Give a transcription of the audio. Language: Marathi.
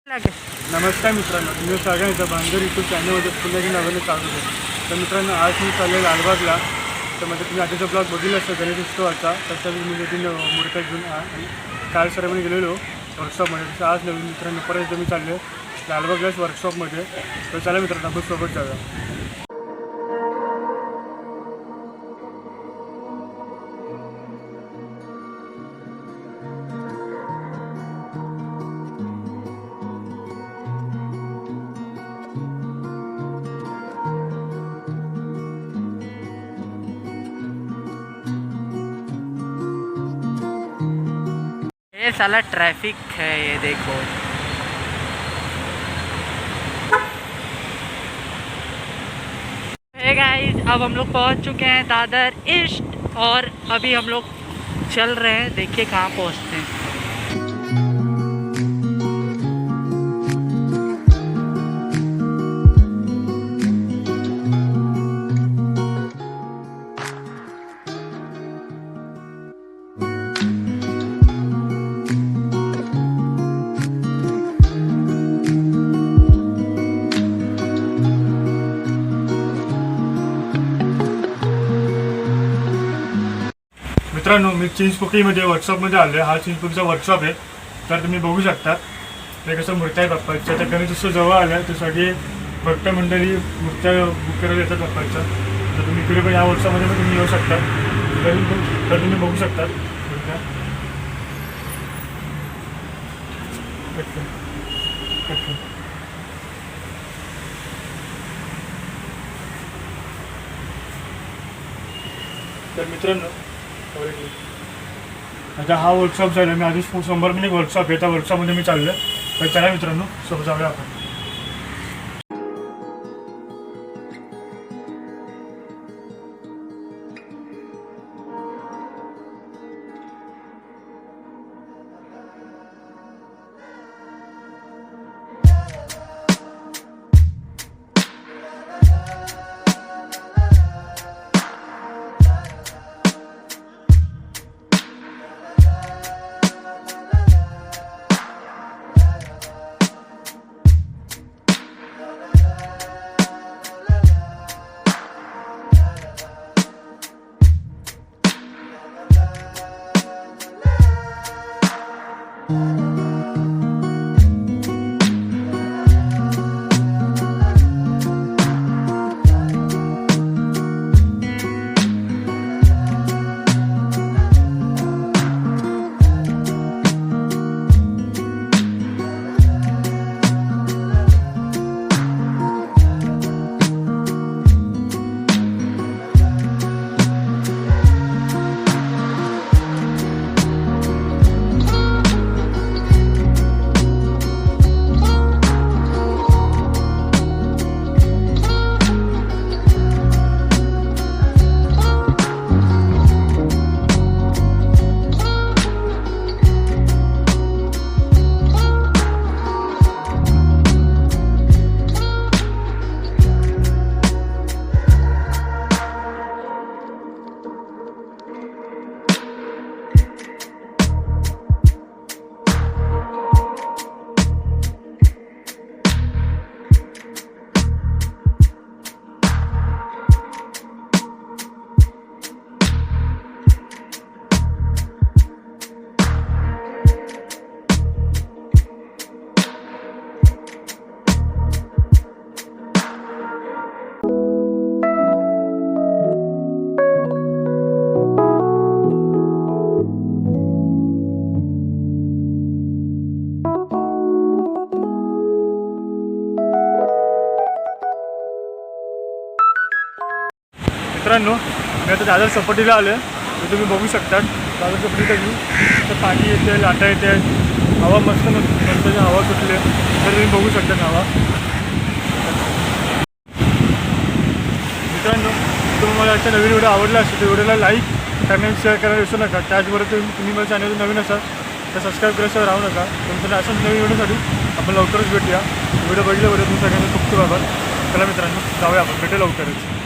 नमस्कार मित्रांनो, मी सगळ्यांचं बांधर यूट्यूब चॅनलमध्ये पुन्हा एकदा नव्याने चालू आहे. तर मित्रांनो, आज मी चालले लालबागला. तर म्हणजे तुम्ही आधीचा ब्लॉग बघितला असता गणेश उत्सवाचा. तर मी तीन मूर्त्या घेऊन आणि काल सरांनी गेलेलो वर्कशॉपमध्ये. तर आज नवीन मित्रांनो परत मी चालले लालबागलाच वर्कशॉपमध्ये. तर चला मित्रांनो, आपण सोबत जाऊया. ये साला ट्रैफिक है, ये देखो. हे गाइस, अब हम लोग पहुंच चुके हैं दादर ईस्ट और अभी हम लोग चल रहे हैं. देखिए कहाँ पहुंचते हैं. मित्रांनो, मी चिंचपोकळीमध्ये वर्कशॉपमध्ये आलो आहे. हा चिंचपोकळीचा वर्कशॉप आहे. तर तुम्ही बघू शकता ते कसं मूर्त्या आहे बाप्पाच्या. त्या गणेश उत्सव जवळ आल्या तर सगळे भक्त मंडळी मूर्त्या बुक करायला येतात बाप्पाच्या. तर तुम्ही इकडे पण या वर्कशॉपमध्ये पण तुम्ही येऊ शकता. तर तुम्ही बघू शकता मूर्त्या. तर मित्रांनो, आता हा वर्कशॉप झाला. मी आधीच 100 मिनिट वर्कशॉप आहे. त्या वर्कशॉपमध्ये मी चाललो. तर चला मित्रांनो, सोबत जाऊया आपण. मित्रांनो, मी आता दादर चौपाटीला आलो आहे. तर तुम्ही बघू शकता दादर चौपाटीचा व्ह्यू. तर पाणी येते, लाटा येते, हवा मस्त हवा सुटले. तर तुम्ही बघू शकता हवा. मित्रांनो, तुम्हाला आजचा नवीन व्हिडिओ आवडला असेल तर व्हिडिओला लाईक, कमेंट, शेअर करायला विसरू नका. त्याचबरोबर तुम्ही माझ्या चॅनल नवीन असाल तर सबस्क्राईब करायचं राहू नका. तुमचं असंच नवीन व्हिडिओसाठी आपण लवकरच भेटूया. व्हिडिओ बघितल्याबरोबर तुम्ही सगळ्यांना खूप खूप आभार. चला मित्रांनो, जाऊया आपण, भेटू लवकरच.